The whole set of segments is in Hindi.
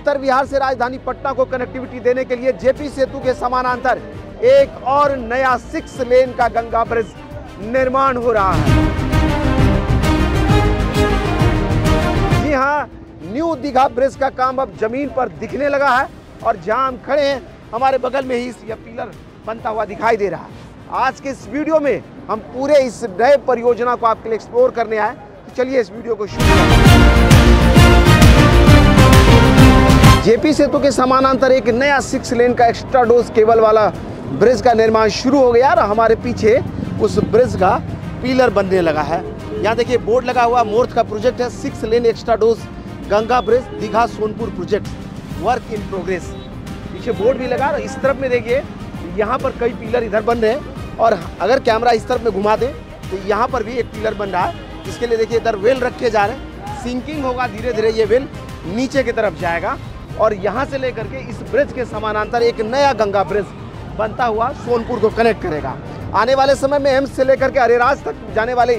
उत्तर बिहार से राजधानी पटना को कनेक्टिविटी देने के लिए जेपी सेतु के समानांतर एक और नया 6 लेन का गंगा ब्रिज निर्माण हो रहा है। जी हाँ, न्यू दीघा ब्रिज का काम अब जमीन पर दिखने लगा है और जहां हम खड़े हैं हमारे बगल में ही यह पिलर बनता हुआ दिखाई दे रहा है। आज के इस वीडियो में हम पूरे इस नए परियोजना को आपके लिए एक्सप्लोर करने आए, तो चलिए इस वीडियो को शुरू करते हैं। जेपी सेतु के समानांतर एक नया 6 लेन का एक्स्ट्रा डोज केबल वाला ब्रिज का निर्माण शुरू हो गया और हमारे पीछे उस ब्रिज का पिलर बनने लगा है। यहाँ देखिए बोर्ड लगा हुआ, मोर्थ का प्रोजेक्ट है, 6 lane extra dose Ganga bridge Digha Sonpur project work in progress. पीछे बोर्ड भी लगा। इस तरफ में देखिए यहाँ पर कई पिलर इधर बन रहे हैं और अगर कैमरा इस तरफ में घुमा दें तो यहाँ पर भी एक पिलर बन रहा है, जिसके लिए देखिए इधर वेल रखे जा रहे हैं। सिंकिंग होगा, धीरे धीरे ये वेल नीचे की तरफ जाएगा और यहाँ से लेकर के इस ब्रिज के समानांतर एक नया गंगा ब्रिज बनता हुआ सोनपुर को कनेक्ट करेगा। आने वाले समय में एम्स से लेकर के अरेराज तक जाने वाली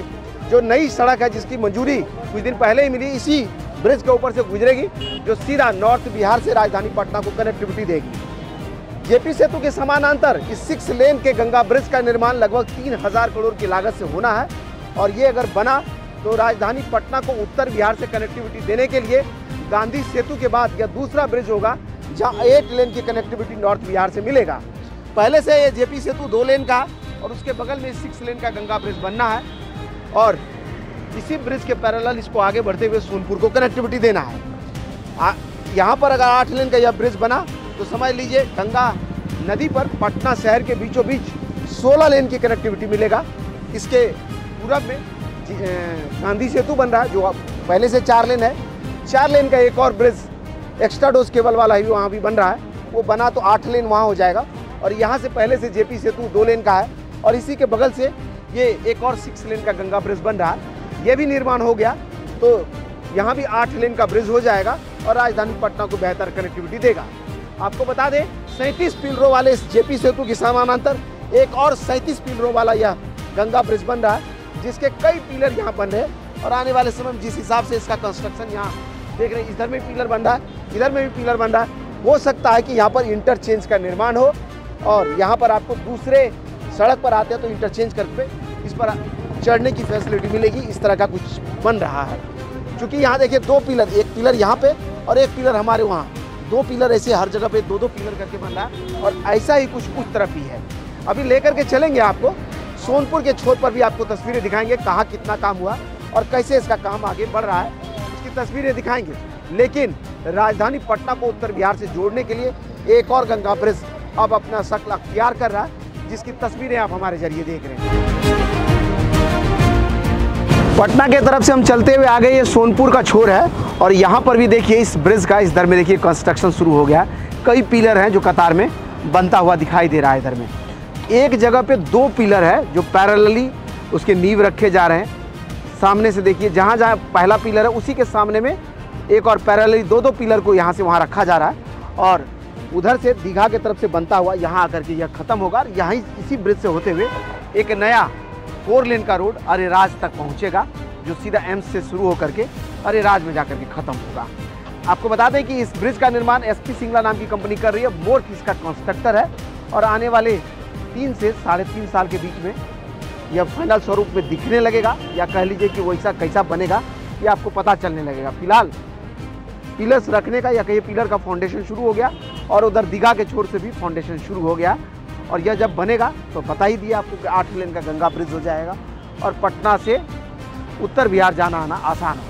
जो नई सड़क है, जिसकी मंजूरी कुछ दिन पहले ही मिली, इसी ब्रिज के ऊपर से गुजरेगी, जो सीधा नॉर्थ बिहार से राजधानी पटना को कनेक्टिविटी देगी। जेपी सेतु के समानांतर इस 6 लेन के गंगा ब्रिज का निर्माण लगभग 3000 करोड़ की लागत से होना है और ये अगर बना तो राजधानी पटना को उत्तर बिहार से कनेक्टिविटी देने के लिए गांधी सेतु के बाद यह दूसरा ब्रिज होगा जहां 8 लेन की कनेक्टिविटी नॉर्थ बिहार से मिलेगा। पहले से ये जेपी सेतु 2 लेन का और उसके बगल में 6 लेन का गंगा ब्रिज बनना है और इसी ब्रिज के पैरेलल इसको आगे बढ़ते हुए सोनपुर को कनेक्टिविटी देना है। यहाँ पर अगर 8 लेन का यह ब्रिज बना तो समझ लीजिए गंगा नदी पर पटना शहर के बीचों बीच 16 लेन की कनेक्टिविटी मिलेगा। इसके पूरब में गांधी सेतु बन रहा है जो पहले से 4 लेन है। 4 लेन का एक और ब्रिज एक्स्ट्रा डोज केबल वाला ही वहाँ भी बन रहा है, वो बना तो 8 लेन वहाँ हो जाएगा और यहाँ से पहले से जेपी सेतु 2 लेन का है और इसी के बगल से ये एक और 6 लेन का गंगा ब्रिज बन रहा है। ये भी निर्माण हो गया तो यहाँ भी 8 लेन का ब्रिज हो जाएगा और राजधानी पटना को बेहतर कनेक्टिविटी देगा। आपको बता दें 37 पिलरों वाले इस जेपी सेतु के समानांतर एक और 37 पिलरों वाला यह गंगा ब्रिज बन रहा है, जिसके कई पिलर यहाँ बन रहे हैं और आने वाले समय में जिस हिसाब से इसका कंस्ट्रक्शन यहाँ देख रहे हैं, इधर में पिलर बन रहा है, इधर में भी पिलर बन रहा है, हो सकता है कि यहाँ पर इंटरचेंज का निर्माण हो और यहाँ पर आपको दूसरे सड़क पर आते हैं तो इंटरचेंज करके इस पर चढ़ने की फैसिलिटी मिलेगी। इस तरह का कुछ बन रहा है। क्योंकि यहाँ देखिए 2 पिलर, एक पिलर यहाँ पे और एक पिलर हमारे वहाँ, 2 पिलर ऐसे हर जगह पे 2-2 पिलर करके बन रहा है और ऐसा ही कुछ उस तरफ भी है। अभी लेकर के चलेंगे आपको सोनपुर के छोर पर भी, आपको तस्वीरें दिखाएंगे कहाँ कितना काम हुआ और कैसे इसका काम आगे बढ़ रहा है, उसकी तस्वीरें दिखाएंगे। लेकिन राजधानी पटना को उत्तर बिहार से जोड़ने के लिए एक और गंगा ब्रिज अब अपना शक्ल अख्तियार कर रहा है, जिसकी तस्वीरें आप हमारे जरिए देख रहे हैं। पटना के तरफ से हम चलते हुए आ गए, ये सोनपुर का छोर है और यहाँ पर भी देखिए इस ब्रिज का इस दर में देखिए कंस्ट्रक्शन शुरू हो गया। कई पिलर हैं जो कतार में बनता हुआ दिखाई दे रहा है। इधर में एक जगह पे 2 पिलर है जो पैरेलली उसके नींव रखे जा रहे हैं। सामने से देखिए जहाँ जहाँ पहला पिलर है उसी के सामने में एक और पैरेलली 2-2 पिलर को यहाँ से वहाँ रखा जा रहा है और उधर से दीघा की तरफ से बनता हुआ यहाँ आकर के यह खत्म होगा। यहाँ इसी ब्रिज से होते हुए एक नया 4 लेन का रोड अरेराज तक पहुँचेगा, जो सीधा एम्स से शुरू होकर के अरेराज में जाकर के खत्म होगा। आपको बता दें कि इस ब्रिज का निर्माण SP सिंगला नाम की कंपनी कर रही है। मोर्थ इसका कंस्ट्रक्टर है और आने वाले 3 से 3.5 साल के बीच में यह फाइनल स्वरूप में दिखने लगेगा, या कह लीजिए कि वैसा कैसा बनेगा ये आपको पता चलने लगेगा। फिलहाल पिलर्स रखने का या कहीं पिलर का फाउंडेशन शुरू हो गया और उधर दीघा के छोर से भी फाउंडेशन शुरू हो गया और यह जब बनेगा तो बता ही दिया आपको कि 8 लेन का गंगा ब्रिज हो जाएगा और पटना से उत्तर बिहार जाना आना आसान हो।